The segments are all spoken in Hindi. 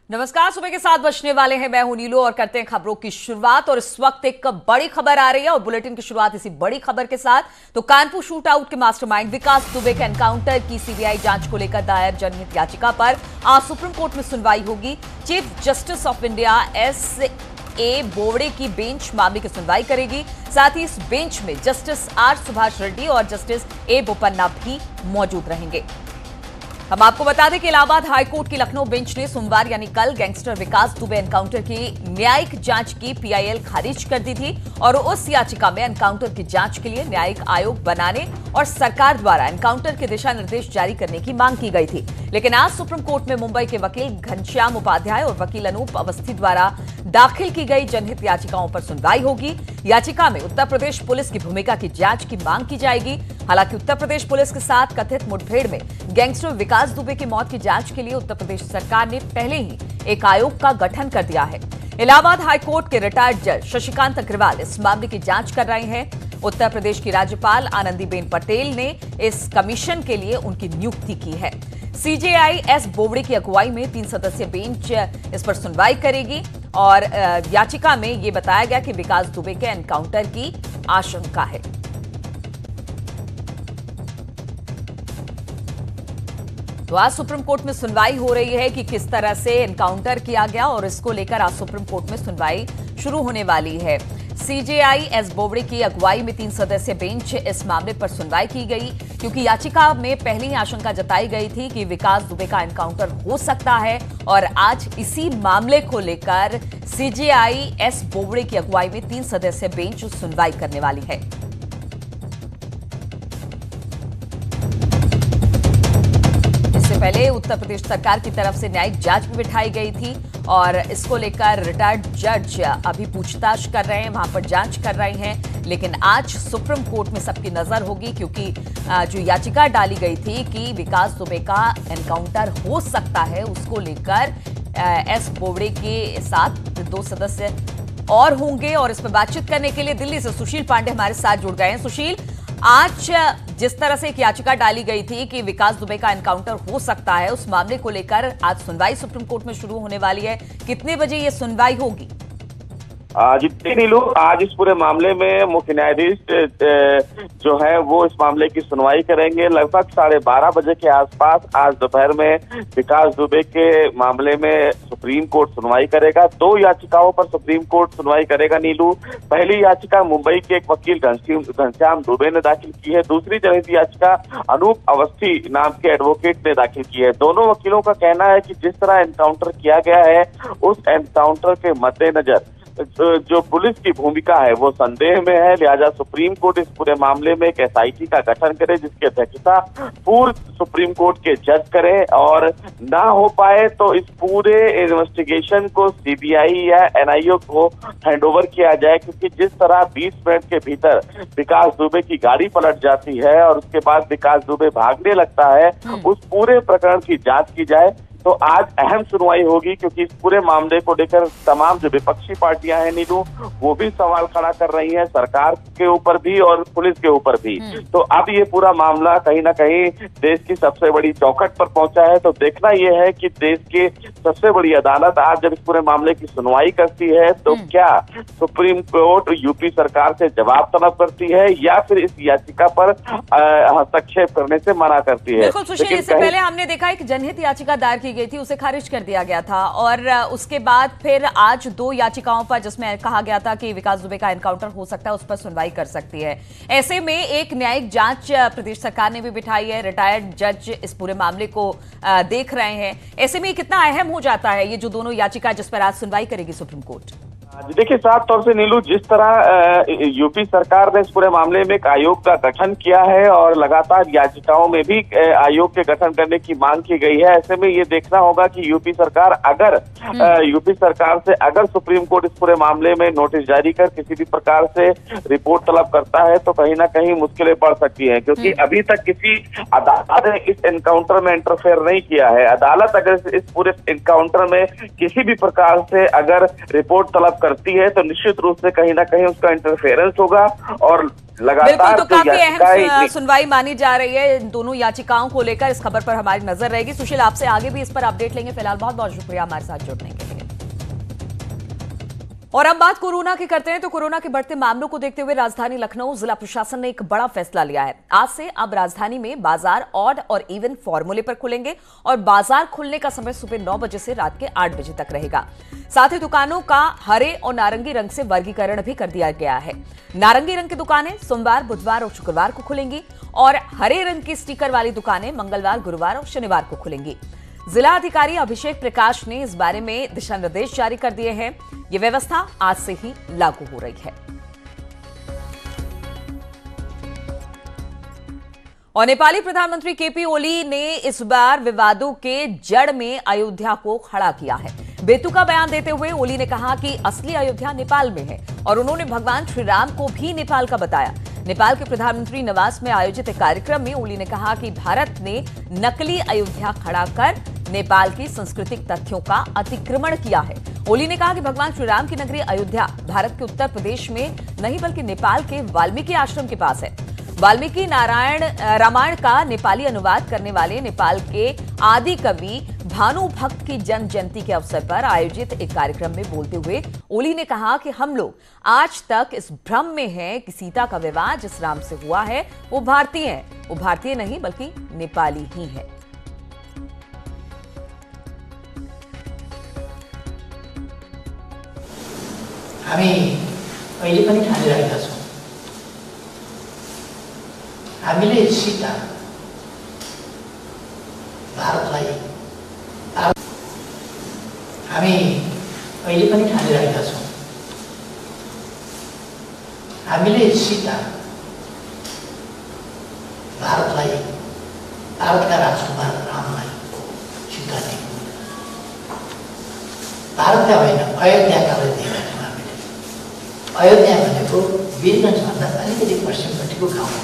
नमस्कार, सुबह के 7 बजने वाले हैं। मैं हूं नीलू और करते हैं खबरों की शुरुआत। और इस वक्त एक बड़ी खबर आ रही है और बुलेटिन की शुरुआत इसी बड़ी खबर के साथ। तो कानपुर शूट आउट के मास्टरमाइंड विकास दुबे के एनकाउंटर की सीबीआई जांच को लेकर दायर जनहित याचिका पर आज सुप्रीम कोर्ट में सुनवाई होगी। Chief justice of India S.A. Bobde की बेंच मामले की सुनवाई करेगी। साथ ही इस बेंच में जस्टिस R. सुभाष रेड्डी और जस्टिस A. बोपन्ना भी मौजूद रहेंगे। हम आपको बता दें कि इलाहाबाद हाईकोर्ट की लखनऊ बेंच ने सोमवार यानी कल गैंगस्टर विकास दुबे एनकाउंटर की न्यायिक जांच की PIL खारिज कर दी थी और उस याचिका में एनकाउंटर की जांच के लिए न्यायिक आयोग बनाने और सरकार द्वारा एनकाउंटर के दिशा निर्देश जारी करने की मांग की गई थी। लेकिन आज सुप्रीम कोर्ट में मुंबई के वकील घनश्याम उपाध्याय और वकील अनूप अवस्थी द्वारा दाखिल की गई जनहित याचिकाओं पर सुनवाई होगी। याचिका में उत्तर प्रदेश पुलिस की भूमिका की जांच की मांग की जाएगी। हालांकि उत्तर प्रदेश पुलिस के साथ कथित मुठभेड़ में गैंगस्टर विकास दुबे की मौत की जांच के लिए उत्तर प्रदेश सरकार ने पहले ही एक आयोग का गठन कर दिया है। इलाहाबाद हाईकोर्ट के रिटायर्ड जज शशिकांत अग्रवाल इस मामले की जांच कर रहे हैं। उत्तर प्रदेश की राज्यपाल आनंदीबेन पटेल ने इस कमीशन के लिए उनकी नियुक्ति की है। CJI S. बोबड़े की अगुवाई में 3 सदस्यीय बेंच इस पर सुनवाई करेगी और याचिका में यह बताया गया कि विकास दुबे के एनकाउंटर की आशंका है। तो आज सुप्रीम कोर्ट में सुनवाई हो रही है कि किस तरह से एनकाउंटर किया गया और इसको लेकर आज सुप्रीम कोर्ट में सुनवाई शुरू होने वाली है। CJI S. बोबड़े की अगुवाई में 3 सदस्यीय बेंच इस मामले पर सुनवाई की गई क्योंकि याचिका में पहले ही आशंका जताई गई थी कि विकास दुबे का एनकाउंटर हो सकता है और आज इसी मामले को लेकर CJI S. बोबड़े की अगुवाई में 3 सदस्यीय बेंच सुनवाई करने वाली है। पहले उत्तर प्रदेश सरकार की तरफ से न्यायिक जांच भी बिठाई गई थी और इसको लेकर रिटायर्ड जज अभी पूछताछ कर रहे हैं, वहां पर जांच कर रहे हैं। लेकिन आज सुप्रीम कोर्ट में सबकी नजर होगी क्योंकि जो याचिका डाली गई थी कि विकास दुबे का एनकाउंटर हो सकता है, उसको लेकर S. बोबड़े के साथ 2 सदस्य और होंगे। और इस पर बातचीत करने के लिए दिल्ली से सुशील पांडे हमारे साथ जुड़ गए हैं। सुशील, आज जिस तरह से एक याचिका डाली गई थी कि विकास दुबे का एनकाउंटर हो सकता है, उस मामले को लेकर आज सुनवाई सुप्रीम कोर्ट में शुरू होने वाली है। कितने बजे ये सुनवाई होगी? जी नीलू, आज इस पूरे मामले में मुख्य न्यायाधीश जो है वो इस मामले की सुनवाई करेंगे। लगभग 12:30 बजे के आसपास आज दोपहर में विकास दुबे के मामले में सुप्रीम कोर्ट सुनवाई करेगा। 2 याचिकाओं पर सुप्रीम कोर्ट सुनवाई करेगा नीलू। पहली याचिका मुंबई के एक वकील घनश्याम दुबे ने दाखिल की है। दूसरी जनहित याचिका अनूप अवस्थी नाम के एडवोकेट ने दाखिल की है। दोनों वकीलों का कहना है कि जिस तरह एनकाउंटर किया गया है, उस एनकाउंटर के मद्देनजर जो पुलिस की भूमिका है वो संदेह में है। लिहाजा सुप्रीम कोर्ट इस पूरे मामले में एक SIT का गठन करे जिसकी अध्यक्षता पूर्व सुप्रीम कोर्ट के जज करें और ना हो पाए तो इस पूरे इन्वेस्टिगेशन को CBI या NIO को हैंडओवर किया जाए। क्योंकि जिस तरह 20 मिनट के भीतर विकास दुबे की गाड़ी पलट जाती है और उसके बाद विकास दुबे भागने लगता है, उस पूरे प्रकरण की जांच की जाए। तो आज अहम सुनवाई होगी क्योंकि इस पूरे मामले को लेकर तमाम जो विपक्षी पार्टियां हैं नीलू, वो भी सवाल खड़ा कर रही हैं, सरकार के ऊपर भी और पुलिस के ऊपर भी। तो अब ये पूरा मामला कहीं ना कहीं देश की सबसे बड़ी चौखट पर पहुंचा है। तो देखना यह है कि देश की सबसे बड़ी अदालत आज जब इस पूरे मामले की सुनवाई करती है तो क्या सुप्रीम कोर्ट यूपी सरकार से जवाब तलब करती है या फिर इस याचिका पर हस्तक्षेप करने से मना करती है। बिल्कुल सुशील, इससे पहले हमने देखा एक जनहित याचिका दायर गई थी, उसे खारिज कर दिया गया था और उसके बाद फिर आज 2 याचिकाओं पर जिसमें कहा गया था कि विकास दुबे का एनकाउंटर हो सकता है, उस पर सुनवाई कर सकती है। ऐसे में एक न्यायिक जांच प्रदेश सरकार ने भी बिठाई है। रिटायर्ड जज इस पूरे मामले को देख रहे हैं। ऐसे में कितना अहम हो जाता है ये जो दोनों याचिका जिस पर आज सुनवाई करेगी सुप्रीम कोर्ट? देखिए, साफ तौर से नीलू, जिस तरह यूपी सरकार ने इस पूरे मामले में एक आयोग का गठन किया है और लगातार याचिकाओं में भी आयोग के गठन करने की मांग की गई है, ऐसे में ये देखना होगा कि यूपी सरकार से अगर सुप्रीम कोर्ट इस पूरे मामले में नोटिस जारी कर किसी भी प्रकार से रिपोर्ट तलब करता है तो कहीं ना कहीं मुश्किलें बढ़ सकती हैं। क्योंकि अभी तक किसी अदालत ने इस एनकाउंटर में इंटरफेयर नहीं किया है। अदालत अगर इस पूरे एनकाउंटर में किसी भी प्रकार से अगर रिपोर्ट तलब करती है तो निश्चित रूप से कहीं ना कहीं उसका इंटरफेरेंस होगा और लगातार तो काफी अहम सुनवाई मानी जा रही है इन दोनों याचिकाओं को लेकर। इस खबर पर हमारी नजर रहेगी। सुशील, आपसे आगे भी इस पर अपडेट लेंगे। फिलहाल बहुत बहुत शुक्रिया हमारे साथ जुड़ने के लिए। और अब बात कोरोना की करते हैं तो कोरोना के बढ़ते मामलों को देखते हुए राजधानी लखनऊ जिला प्रशासन ने एक बड़ा फैसला लिया है। आज से अब राजधानी में बाजार ऑड और इवन फॉर्मूले पर खुलेंगे और बाजार खुलने का समय सुबह 9 बजे से रात के 8 बजे तक रहेगा। साथ ही दुकानों का हरे और नारंगी रंग से वर्गीकरण भी कर दिया गया है। नारंगी रंग की दुकानें सोमवार, बुधवार और शुक्रवार को खुलेंगी और हरे रंग की स्टिकर वाली दुकानें मंगलवार, गुरुवार और शनिवार को खुलेंगी। जिला अधिकारी अभिषेक प्रकाश ने इस बारे में दिशा निर्देश जारी कर दिए हैं। ये व्यवस्था आज से ही लागू हो रही है। और नेपाली प्रधानमंत्री केपी ओली ने इस बार विवादों के जड़ में अयोध्या को खड़ा किया है। बेतुका बयान देते हुए ओली ने कहा कि असली अयोध्या नेपाल में है और उन्होंने भगवान श्री राम को भी नेपाल का बताया। नेपाल के प्रधानमंत्री निवास में आयोजित एक कार्यक्रम में ओली ने कहा कि भारत ने नकली अयोध्या खड़ा कर नेपाल की सांस्कृतिक तथ्यों का अतिक्रमण किया है। ओली ने कहा कि भगवान श्री राम की नगरी अयोध्या भारत के उत्तर प्रदेश में नहीं बल्कि नेपाल के वाल्मीकि आश्रम के पास है। वाल्मीकि रामायण का नेपाली अनुवाद करने वाले नेपाल के आदि कवि भानु भक्त की जन्म जयंती के अवसर पर आयोजित एक कार्यक्रम में बोलते हुए ओली ने कहा कि हम लोग आज तक इस भ्रम में हैं कि सीता का विवाह जिस राम से हुआ है वो भारतीय है। वो भारतीय नहीं बल्कि नेपाली ही है। हामी अहिले पनि ठानिरहेका छौँ हामीले सीता भारतलाई हामी अहिले पनि ठानिरहेका छौँ हामीले सीता भारतलाई भारतका राजकुमार रामलाई सीता नै भारतका होइन अयोध्याकालाई दिएका छौँ। अयोध्या भनेको वीरगञ्जभन्दा अलिकति पश्चिमपट्टिको गाउँ हो।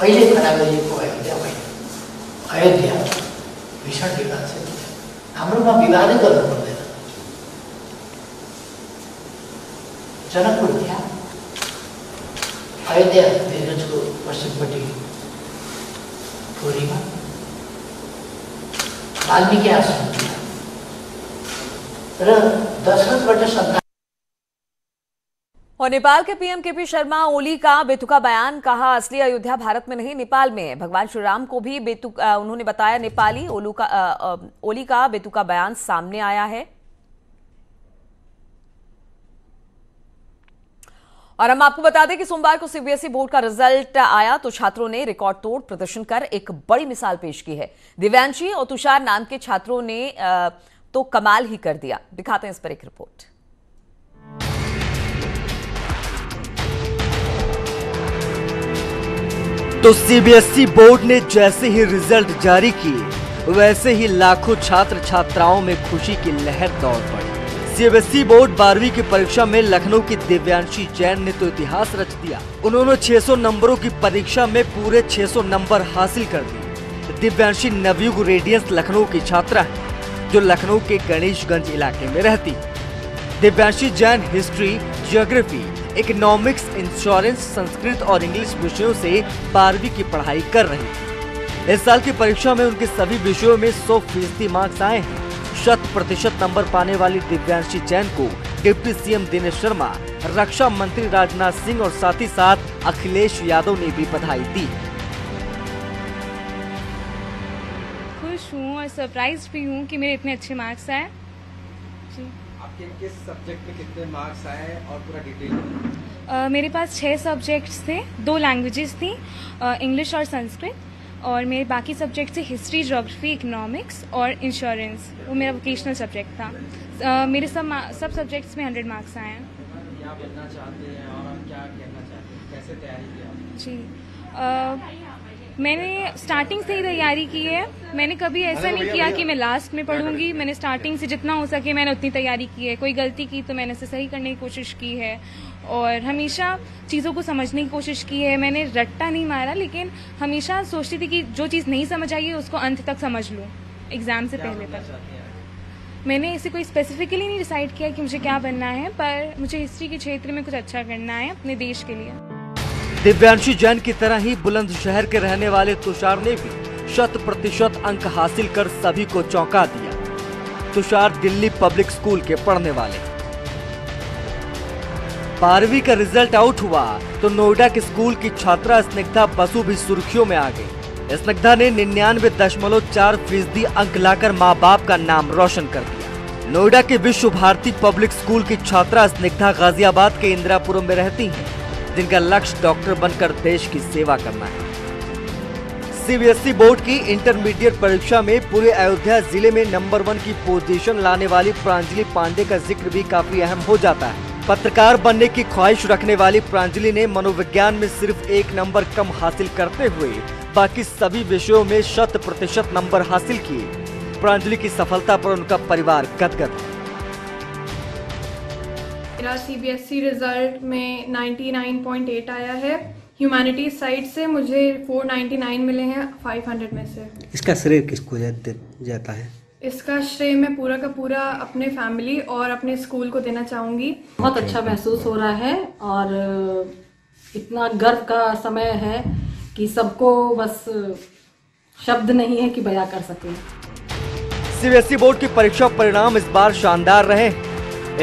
अहिले खडा गरिएको अयोध्या होइन। अयोध्या भीषण विवाद छ। हाम्रोमा विवादै गर्नु पर्दैन। जनकपुर त्यहाँ अयोध्या वीरगञ्जको पश्चिमपट्टि टोरीमा वाल्मीकि आश्रम र दशरथबाट सन्तान। और नेपाल के पीएम केपी शर्मा ओली का बेतुका बयान, कहा असली अयोध्या भारत में नहीं नेपाल में है। भगवान श्री राम को भी बेतुका उन्होंने बताया नेपाली। ओली का बेतुका बयान सामने आया है। और हम आपको बता दें कि सोमवार को सीबीएसई बोर्ड का रिजल्ट आया तो छात्रों ने रिकॉर्ड तोड़ प्रदर्शन कर एक बड़ी मिसाल पेश की है। दिव्यांशी और तुषार नाम के छात्रों ने तो कमाल ही कर दिया। दिखाते हैं इस पर एक रिपोर्ट। तो सीबीएसई बोर्ड ने जैसे ही रिजल्ट जारी किए वैसे ही लाखों छात्र छात्राओं में खुशी की लहर दौड़ पड़ी। सीबीएसई बोर्ड 12वीं की परीक्षा में लखनऊ की दिव्यांशी जैन ने तो इतिहास रच दिया। उन्होंने 600 नंबरों की परीक्षा में पूरे 600 नंबर हासिल कर दिए। दिव्यांशी नवयुग रेडियंस लखनऊ की छात्रा है जो लखनऊ के गणेशगंज इलाके में रहती। Divyanshi Jain history, geography, economics, insurance, Sanskrit और इंग्लिश विषयों से 12वीं की पढ़ाई कर रही थी। इस साल की परीक्षा में उनके सभी विषयों में 100% मार्क्स आए हैं। 100% नंबर पाने वाली दिव्यांशी जैन को डिप्टी सीएम दिनेश शर्मा, रक्षा मंत्री राजनाथ सिंह और साथ ही साथ अखिलेश यादव ने भी बधाई दी। खुश हूँ और सरप्राइज भी हूँ कि मेरे इतने अच्छे मार्क्स आए। आपके किस सब्जेक्ट में कितने मार्क्स आए और पूरा डिटेल? मेरे पास 6 सब्जेक्ट्स थे, 2 लैंग्वेजेस थी, इंग्लिश और संस्कृत, और मेरे बाकी सब्जेक्ट थे हिस्ट्री, ज्योग्राफी, इकोनॉमिक्स और इंश्योरेंस। वो मेरा वोकेशनल सब्जेक्ट था। मेरे सब सब्जेक्ट्स में 100 मार्क्स आए हैं। क्या बनना चाहते हैं और आप क्या कहना चाहते हैं, कैसे तैयारी की आपने? जी, मैंने स्टार्टिंग से ही तैयारी की है। मैंने कभी ऐसा नहीं किया कि मैं लास्ट में पढ़ूंगी। मैंने स्टार्टिंग से जितना हो सके मैंने उतनी तैयारी की है। कोई गलती की तो मैंने उसे सही करने की कोशिश की है और हमेशा चीज़ों को समझने की कोशिश की है। मैंने रट्टा नहीं मारा, लेकिन हमेशा सोचती थी कि जो चीज़ नहीं समझ आई है उसको अंत तक समझ लूँ एग्जाम से पहले तक। मैंने इसे कोई स्पेसिफिकली नहीं डिसाइड किया कि मुझे क्या बनना है, पर मुझे हिस्ट्री के क्षेत्र में कुछ अच्छा करना है अपने देश के लिए। दिव्यांशी जैन की तरह ही बुलंदशहर के रहने वाले तुषार ने भी 100% अंक हासिल कर सभी को चौंका दिया। तुषार दिल्ली पब्लिक स्कूल के पढ़ने वाले। 12वीं का रिजल्ट आउट हुआ तो नोएडा के स्कूल की छात्रा स्निग्धा बसु भी सुर्खियों में आ गई। स्निग्धा ने 99.4% अंक लाकर माँ बाप का नाम रोशन कर दिया। नोएडा के विश्व भारती पब्लिक स्कूल की छात्रा स्निग्धा गाजियाबाद के इंदिरापुरम में रहती हैं, जिनका लक्ष्य डॉक्टर बनकर देश की सेवा करना है। सीबीएसई बोर्ड की इंटरमीडिएट परीक्षा में पूरे अयोध्या जिले में नंबर 1 की पोजीशन लाने वाली प्रांजलि पांडे का जिक्र भी काफी अहम हो जाता है। पत्रकार बनने की ख्वाहिश रखने वाली प्रांजलि ने मनोविज्ञान में सिर्फ 1 नंबर कम हासिल करते हुए बाकी सभी विषयों में 100% नंबर हासिल किए। प्रांजलि की सफलता पर उनका परिवार गदगद है। मेरा सीबीएसई रिजल्ट में 99.8 आया है। ह्यूमैनिटीज साइड से मुझे 499 मिले हैं 500 में से। इसका श्रेय किसको जाता है? इसका श्रेय मैं पूरा का पूरा अपने फैमिली और अपने स्कूल को देना चाहूँगी। बहुत अच्छा महसूस हो रहा है और इतना गर्व का समय है कि सबको बस शब्द नहीं है कि बयां कर सकें। सीबीएसई बोर्ड की परीक्षा परिणाम इस बार शानदार रहे।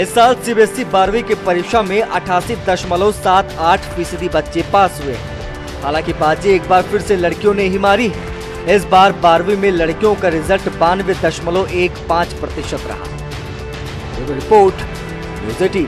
इस साल सीबीएसई 12वीं की परीक्षा में 88.78% बच्चे पास हुए। हालांकि बाजी एक बार फिर से लड़कियों ने ही मारी। इस बार 12वीं में लड़कियों का रिजल्ट 92.15% रहा। Report news 18।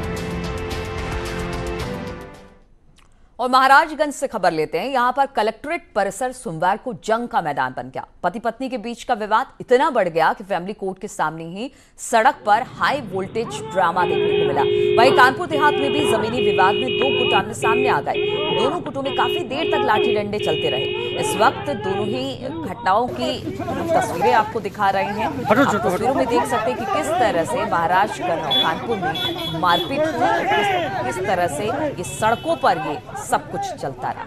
और महाराजगंज से खबर लेते हैं। यहां पर कलेक्ट्रेट परिसर सोमवार को जंग का मैदान बन गया। पति पत्नी के बीच का विवाद इतना बढ़ गया कि फैमिली कोर्ट के सामने ही सड़क पर हाई वोल्टेज ड्रामा देखने को मिला। वहीं कानपुर देहात में भी जमीनी विवाद में 2 गुट आमने सामने आ गए। दोनों गुटों में काफी देर तक लाठी डंडे चलते रहे। इस वक्त दोनों ही घटनाओं की तस्वीरें आपको दिखा रहे हैं। तस्वीरों में देख सकते हैं कि किस तरह से महाराजगंज और कानपुर में मारपीट हुई, किस तरह से ये सड़कों पर ये सब कुछ चलता रहा।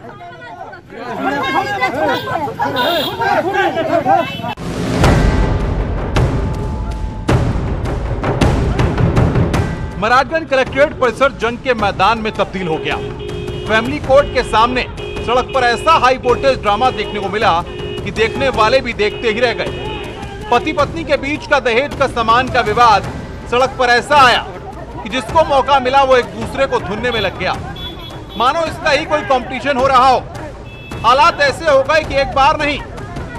महाराजगंज कलेक्ट्रेट परिसर जंग के मैदान में तब्दील हो गया। फैमिली कोर्ट के सामने सड़क पर ऐसा हाई वोल्टेज ड्रामा देखने को मिला कि देखने वाले भी देखते ही रह गए। पति पत्नी के बीच का दहेज का सामान का विवाद सड़क पर ऐसा आया कि जिसको मौका मिला वो एक दूसरे को धुनने में लग गया, मानो इसका ही कोई कंपटीशन हो रहा हो। हालात ऐसे हो गए कि एक बार नहीं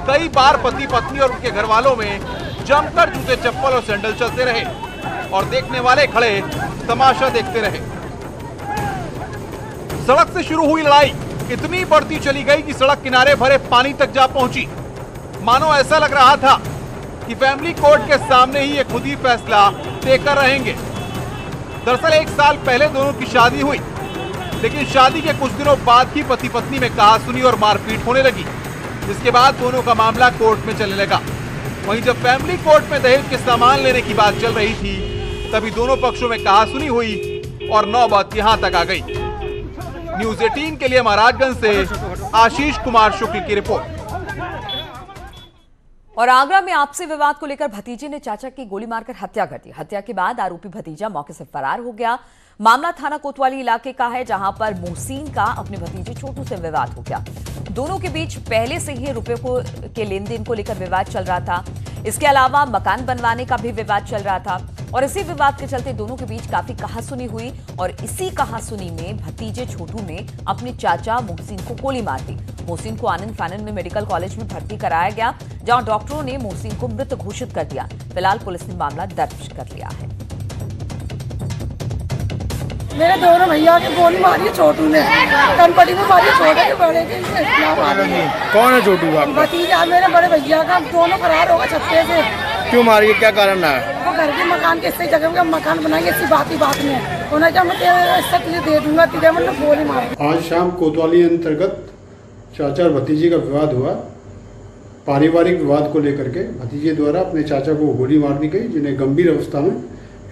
कई बार पति पत्नी और उनके घर वालों में जमकर जूते चप्पल और सैंडल चलते रहे और देखने वाले खड़े तमाशा देखते रहे। सड़क से शुरू हुई लड़ाई इतनी बढ़ती चली गई कि सड़क किनारे भरे पानी तक जा पहुंची। मानो ऐसा लग रहा था कि फैमिली कोर्ट के सामने ही ये खुद ही फैसला देकर रहेंगे। दरअसल 1 साल पहले दोनों की शादी हुई, लेकिन शादी के कुछ दिनों बाद ही पति पत्नी में कहासुनी और मारपीट होने लगी, जिसके बाद दोनों का मामला कोर्ट में चलने लगा। वहीं जब फैमिली कोर्ट में दहेज के सामान लेने की बात चल रही थी, तभी दोनों पक्षों में कहासुनी हुई और नौबत यहां तक आ गई। न्यूज़ 18 के लिए महाराजगंज से आशीष कुमार शुक्ल की रिपोर्ट। और आगरा में आपसी विवाद को लेकर भतीजे ने चाचा की गोली मारकर हत्या कर दी। हत्या के बाद आरोपी भतीजा मौके से फरार हो गया। मामला थाना कोतवाली इलाके का है, जहां पर मोहसिन का अपने भतीजे छोटू से विवाद हो गया। दोनों के बीच पहले से ही रुपए के लेन देन को लेकर विवाद चल रहा था। इसके अलावा मकान बनवाने का भी विवाद चल रहा था और इसी विवाद के चलते दोनों के बीच काफी कहासुनी हुई और इसी कहासुनी में भतीजे छोटू ने अपने चाचा मोहसिन को गोली मार दी। मोहसिन को आनंद फानंद में मेडिकल कॉलेज में भर्ती कराया गया, जहां डॉक्टरों ने मोहसिन को मृत घोषित कर दिया। फिलहाल पुलिस ने मामला दर्ज कर लिया है। मेरे दोनों भैया की गोली मारी छोटू ने, कनपटी में मारी, छोटे के बड़े के कौन है छोटू का? भतीजा मेरे बड़े भैया का। दोनों फरार होगा छत्ते से। क्यों मारी, क्या कारण है? वो घर के मकान के इसी जगह में मकान बनाएंगे, इसी बात में उन्हें जब मैं तेरे तुझे दे दूंगा, तुझे मतलब गोली मार। आज शाम कोतवाली अंतर्गत चाचा और भतीजे का विवाद हुआ। पारिवारिक विवाद को लेकर के भतीजे द्वारा अपने चाचा को गोली मार दी गई, जिन्हें गंभीर अवस्था में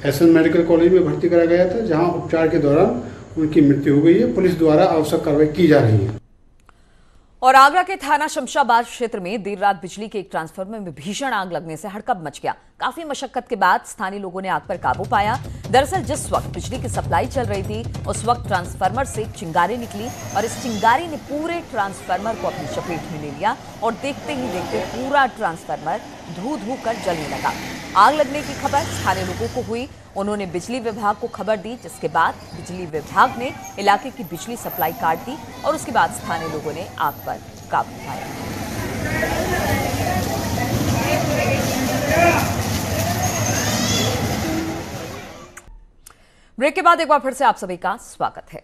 एसएन मेडिकल कॉलेज में भर्ती कराया गया था, जहां उपचार के दौरान उनकी मृत्यु हो गई है। पुलिस द्वारा आवश्यक कार्रवाई की जा रही है। और आगरा के थाना शमशाबाद क्षेत्र में देर रात बिजली के एक ट्रांसफार्मर में भीषण आग लगने से हड़कंप मच गया। काफी मशक्कत के बाद स्थानीय लोगों ने आग पर काबू पाया। दरअसल जिस वक्त बिजली की सप्लाई चल रही थी उस वक्त ट्रांसफार्मर से चिंगारी निकली और इस चिंगारी ने पूरे ट्रांसफार्मर को अपनी चपेट में ले लिया और देखते ही देखते पूरा ट्रांसफार्मर धू धू कर जलने लगा। आग लगने की खबर स्थानीय लोगों को हुई। उन्होंने बिजली विभाग को खबर दी, जिसके बाद बिजली विभाग ने इलाके की बिजली सप्लाई काट दी और उसके बाद स्थानीय लोगों ने आग पर काबू पाया। ब्रेक के बाद एक बार फिर से आप सभी का स्वागत है।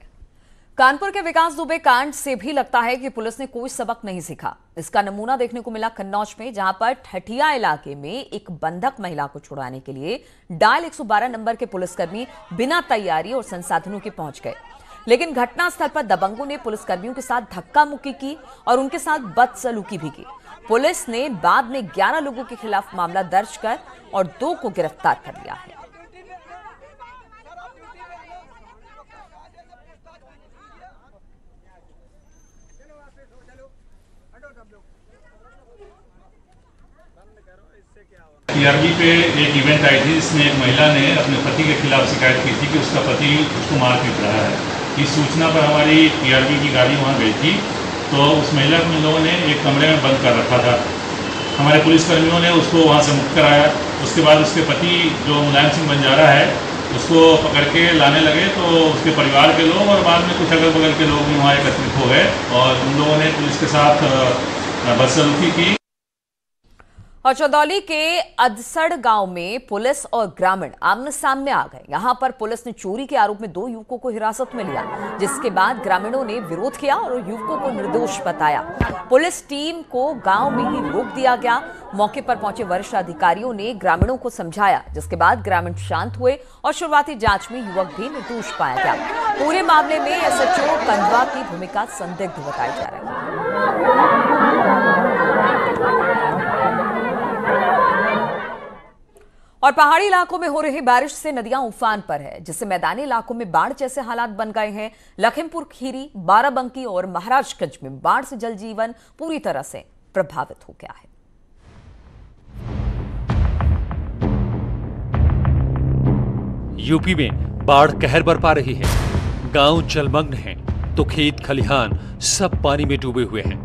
कानपुर के विकास दुबे कांड से भी लगता है कि पुलिस ने कोई सबक नहीं सीखा। इसका नमूना देखने को मिला कन्नौज में, जहां पर ठठिया इलाके में एक बंधक महिला को छुड़ाने के लिए डायल 112 नंबर के पुलिसकर्मी बिना तैयारी और संसाधनों के पहुंच गए। लेकिन घटनास्थल पर दबंगों ने पुलिसकर्मियों के साथ धक्का मुक्की की और उनके साथ बदसलूकी भी की। पुलिस ने बाद में 11 लोगों के खिलाफ मामला दर्ज कर और 2 को गिरफ्तार कर लिया है। टीआरबी पे एक इवेंट आई थी जिसमें एक महिला ने अपने पति के खिलाफ शिकायत की थी कि उसका पति उसको मार पीट रहा है। इस सूचना पर हमारी टीआरबी की गाड़ी वहां गई थी, तो उस महिला को इन लोगों ने एक कमरे में बंद कर रखा था। हमारे पुलिसकर्मियों ने उसको वहां से मुक्त कराया। उसके बाद उसके पति जो मुलायम सिंह बंजारा है उसको पकड़ के लाने लगे, तो उसके परिवार के लोग और बाद में कुछ अगल बगल के लोग भी वहाँ एकत्रित हो गए और उन लोगों ने पुलिस के साथ बदसलूकी की। और चंदौली के अदसड़ गांव में पुलिस और ग्रामीण आमने सामने आ गए। यहां पर पुलिस ने चोरी के आरोप में 2 युवकों को हिरासत में लिया, जिसके बाद ग्रामीणों ने विरोध किया और युवकों को निर्दोष बताया। पुलिस टीम को गांव में ही रोक दिया गया। मौके पर पहुंचे वरिष्ठ अधिकारियों ने ग्रामीणों को समझाया, जिसके बाद ग्रामीण शांत हुए और शुरुआती जांच में युवक भी निर्दोष पाया गया। पूरे मामले में एसएचओ कंधवा की भूमिका संदिग्ध बताई जा रही है। और पहाड़ी इलाकों में हो रही बारिश से नदियां उफान पर है, जिससे मैदानी इलाकों में बाढ़ जैसे हालात बन गए हैं। लखीमपुर खीरी, बाराबंकी और महाराजगंज में बाढ़ से जल जीवन पूरी तरह से प्रभावित हो गया है। यूपी में बाढ़ कहर बरपा रही है। गांव जलमग्न हैं, तो खेत खलिहान सब पानी में डूबे हुए हैं।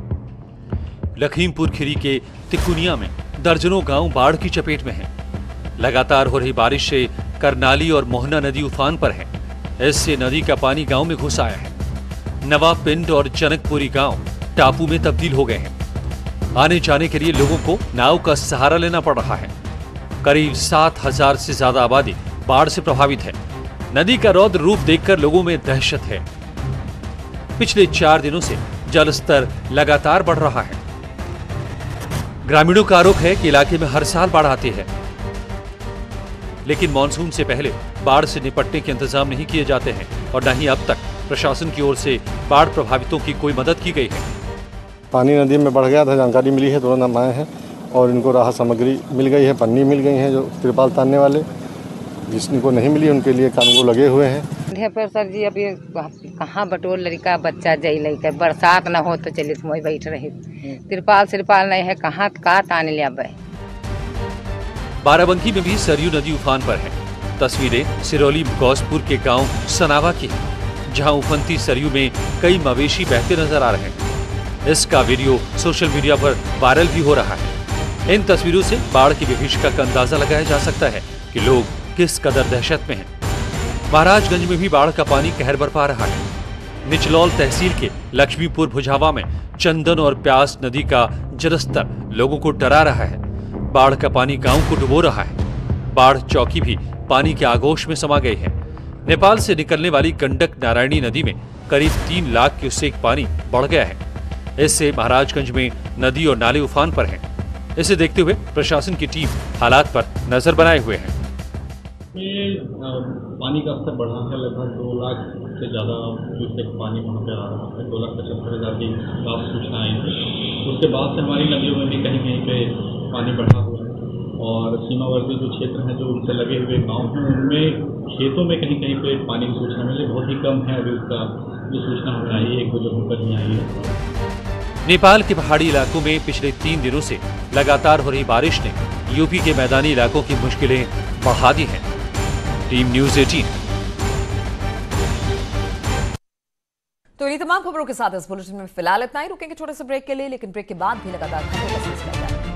लखीमपुर खीरी के तिकुनिया में दर्जनों गांव बाढ़ की चपेट में हैं। लगातार हो रही बारिश से करनाली और मोहना नदी उफान पर है। इससे नदी का पानी गांव में घुस आया है। नवाबपिंड और जनकपुरी गांव टापू में तब्दील हो गए हैं। आने जाने के लिए लोगों को नाव का सहारा लेना पड़ रहा है। करीब 7,000 से ज्यादा आबादी बाढ़ से प्रभावित है। नदी का रौद्र रूप देखकर लोगों में दहशत है। पिछले 4 दिनों से जलस्तर लगातार बढ़ रहा है। ग्रामीणों का आरोप है कि इलाके में हर साल बाढ़ आती है, लेकिन मानसून से पहले बाढ़ से निपटने के इंतजाम नहीं किए जाते हैं और न ही अब तक प्रशासन की ओर से बाढ़ प्रभावितों की कोई मदद की गई है। पानी नदी में बढ़ गया था, जानकारी मिली है, तुरंत हम आए हैं और इनको राहत सामग्री मिल गई है। पन्नी मिल गई है जो तिरपाल तानने वाले, जिसको नहीं मिली उनके लिए कानून लगे हुए हैं। पर सर जी अभी कहाँ बटोर लड़का बच्चा जई लड़का, बरसात न हो तो चलिए तुम वही बैठ रहे। तिरपाल सिरपाल नहीं है, कहाँ का ताने लिया। बाराबंकी में भी सरयू नदी उफान पर है। तस्वीरें सिरौली गौसपुर के गांव सनावा की हैं, जहां उफनती सरयू में कई मवेशी बहते नजर आ रहे हैं। इसका वीडियो सोशल मीडिया पर वायरल भी हो रहा है। इन तस्वीरों से बाढ़ की विभीषिका का अंदाजा लगाया जा सकता है कि लोग किस कदर दहशत में हैं। महाराजगंज में भी बाढ़ का पानी कहर बरपा रहा है। निचलौल तहसील के लक्ष्मीपुर भुजावा में चंदन और प्यास नदी का जलस्तर लोगों को डरा रहा है। बाढ़ का पानी गांव को डुबो रहा है। बाढ़ चौकी भी पानी के आगोश में समा गई है। नेपाल से निकलने वाली गंडक नारायणी नदी में करीब 3 लाख क्यूसेक पानी बढ़ गया है। इससे महाराजगंज में नदी और नाले उफान पर हैं। इसे देखते हुए प्रशासन की टीम हालात पर नजर बनाए हुए है। पानी का स्तर बढ़ा है। लगभग 2 लाख से ज़्यादा क्यूसेक पानी वहाँ पे आ रहा है। 2,75,000 की प्राप्त सूचना आई थी। उसके बाद से हमारी नदियों में भी कहीं कहीं पे पानी बढ़ा हुआ है और सीमावर्ती जो क्षेत्र हैं जो उनसे लगे हुए गांव हैं उनमें खेतों में कहीं कहीं पे पानी की सूचना मिली, बहुत ही कम है। अभी उसका जो सूचना हमें आई है 1-2 जगहों पर ही आई है। नेपाल के पहाड़ी इलाकों में पिछले 3 दिनों से लगातार हो रही बारिश ने यूपी के मैदानी इलाकों की मुश्किलें बढ़ा दी हैं। Team news 18। तो इन्हीं तमाम खबरों के साथ इस बुलेटिन में फिलहाल इतना ही। रुकेंगे छोटे से ब्रेक के लिए, लेकिन ब्रेक के बाद भी लगातार खबरों का सिलसिला जारी है।